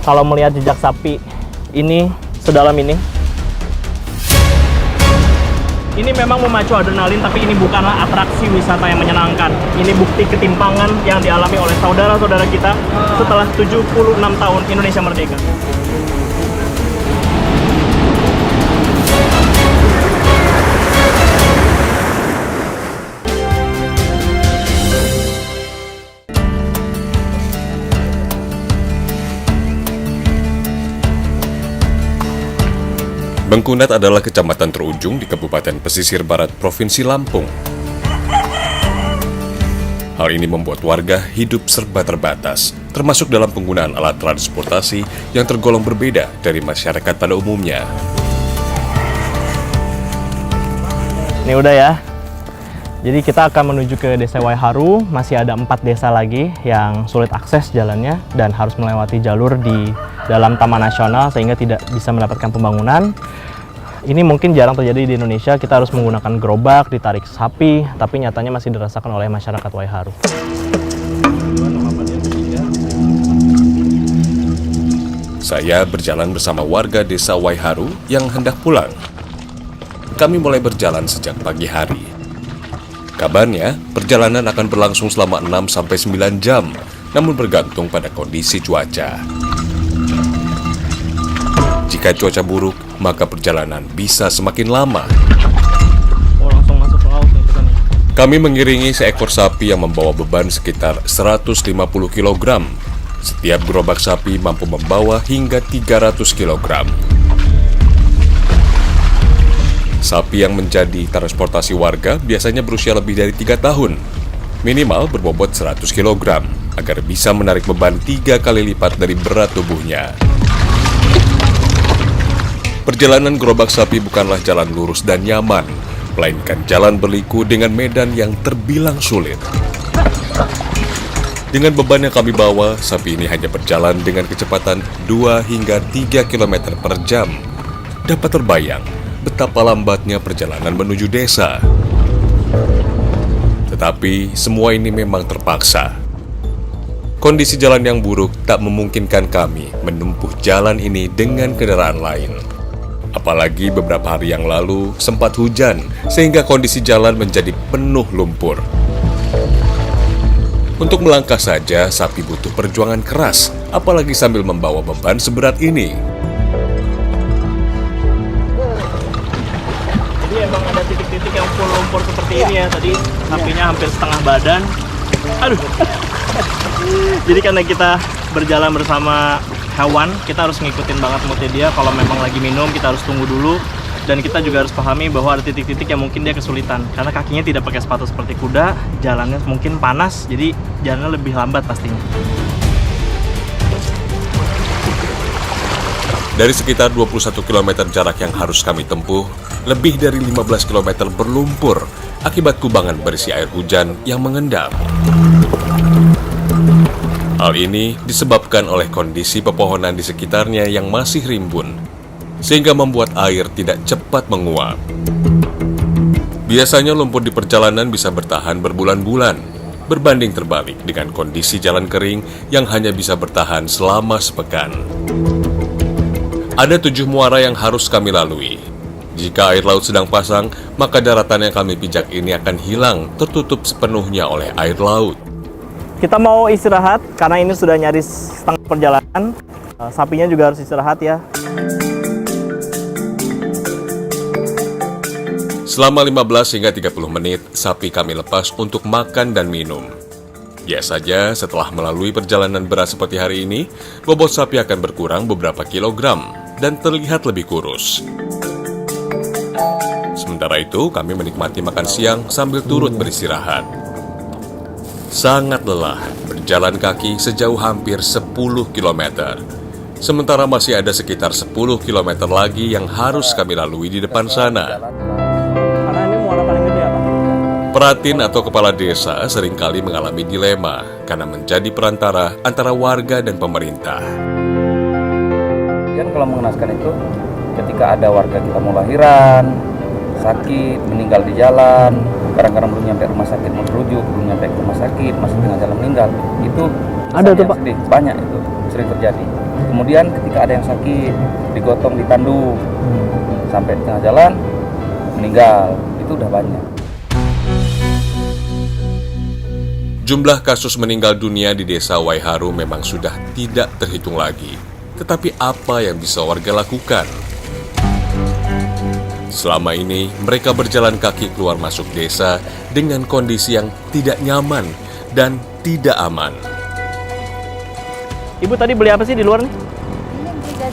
kalau melihat jejak sapi ini sedalam ini memang memacu adrenalin, tapi ini bukanlah atraksi wisata yang menyenangkan. Ini bukti ketimpangan yang dialami oleh saudara-saudara kita setelah 76 tahun Indonesia merdeka. Bengkunat adalah kecamatan terujung di Kabupaten Pesisir Barat, Provinsi Lampung. Hal ini membuat warga hidup serba terbatas, termasuk dalam penggunaan alat transportasi yang tergolong berbeda dari masyarakat pada umumnya. Ini udah ya. Jadi kita akan menuju ke Desa Waiharu. Masih ada 4 desa lagi yang sulit akses jalannya dan harus melewati jalur di dalam Taman Nasional sehingga tidak bisa mendapatkan pembangunan. Ini mungkin jarang terjadi di Indonesia. Kita harus menggunakan gerobak, ditarik sapi, tapi nyatanya masih dirasakan oleh masyarakat Waiharu. Saya berjalan bersama warga Desa Waiharu yang hendak pulang. Kami mulai berjalan sejak pagi hari. Kabarnya, perjalanan akan berlangsung selama 6-9 jam, namun bergantung pada kondisi cuaca. Jika cuaca buruk, maka perjalanan bisa semakin lama. Oh, langsung masuk ke laut nih kita nih. Kami mengiringi seekor sapi yang membawa beban sekitar 150 kg. Setiap gerobak sapi mampu membawa hingga 300 kg. Sapi yang menjadi transportasi warga biasanya berusia lebih dari 3 tahun. Minimal berbobot 100 kg, agar bisa menarik beban 3 kali lipat dari berat tubuhnya. Perjalanan gerobak sapi bukanlah jalan lurus dan nyaman, melainkan jalan berliku dengan medan yang terbilang sulit. Dengan beban yang kami bawa, sapi ini hanya berjalan dengan kecepatan 2 hingga 3 km per jam. Dapat terbayang betapa lambatnya perjalanan menuju desa. Tetapi semua ini memang terpaksa. Kondisi jalan yang buruk tak memungkinkan kami menempuh jalan ini dengan kendaraan lain. Apalagi beberapa hari yang lalu sempat hujan, sehingga kondisi jalan menjadi penuh lumpur. Untuk melangkah saja, sapi butuh perjuangan keras, apalagi sambil membawa beban seberat ini. Jadi emang ada titik-titik yang full lumpur seperti ini ya. Tadi sapinya hampir setengah badan. Aduh. Jadi karena kita berjalan bersama hewan, kita harus ngikutin banget moodnya dia. Kalau memang lagi minum, kita harus tunggu dulu. Dan kita juga harus pahami bahwa ada titik-titik yang mungkin dia kesulitan. Karena kakinya tidak pakai sepatu seperti kuda, jalannya mungkin panas, jadi jalannya lebih lambat pastinya. Dari sekitar 21 km jarak yang harus kami tempuh, lebih dari 15 km berlumpur akibat kubangan berisi air hujan yang mengendap. Hal ini disebabkan oleh kondisi pepohonan di sekitarnya yang masih rimbun, sehingga membuat air tidak cepat menguap. Biasanya lumpur di perjalanan bisa bertahan berbulan-bulan, berbanding terbalik dengan kondisi jalan kering yang hanya bisa bertahan selama sepekan. Ada 7 muara yang harus kami lalui. Jika air laut sedang pasang, maka daratan yang kami pijak ini akan hilang, tertutup sepenuhnya oleh air laut. Kita mau istirahat karena ini sudah nyaris setengah perjalanan. Sapinya juga harus istirahat ya. Selama 15 hingga 30 menit, sapi kami lepas untuk makan dan minum. Biasanya setelah melalui perjalanan berat seperti hari ini, bobot sapi akan berkurang beberapa kilogram dan terlihat lebih kurus. Sementara itu, kami menikmati makan siang sambil turut beristirahat. Sangat lelah berjalan kaki sejauh hampir 10 km. Sementara masih ada sekitar 10 km lagi yang harus kami lalui di depan sana. Karena ini muara paling gede apa? Peratin atau kepala desa seringkali mengalami dilema karena menjadi perantara antara warga dan pemerintah. Kan kalau mengenaskan itu ketika ada warga kita mau lahiran, sakit, meninggal di jalan, kadang-kadang belum nyampe rumah sakit, mau merujuk, belum nyampe ke rumah sakit, masih tengah jalan meninggal. Itu ada tuh Pak? sedih, banyak itu, sering terjadi. Kemudian ketika ada yang sakit, digotong, ditandu sampai tengah jalan, meninggal. Itu udah banyak. Jumlah kasus meninggal dunia di desa Waiharu memang sudah tidak terhitung lagi. Tetapi apa yang bisa warga lakukan? Selama ini, mereka berjalan kaki keluar masuk desa dengan kondisi yang tidak nyaman dan tidak aman. Ibu tadi beli apa sih di luar nih?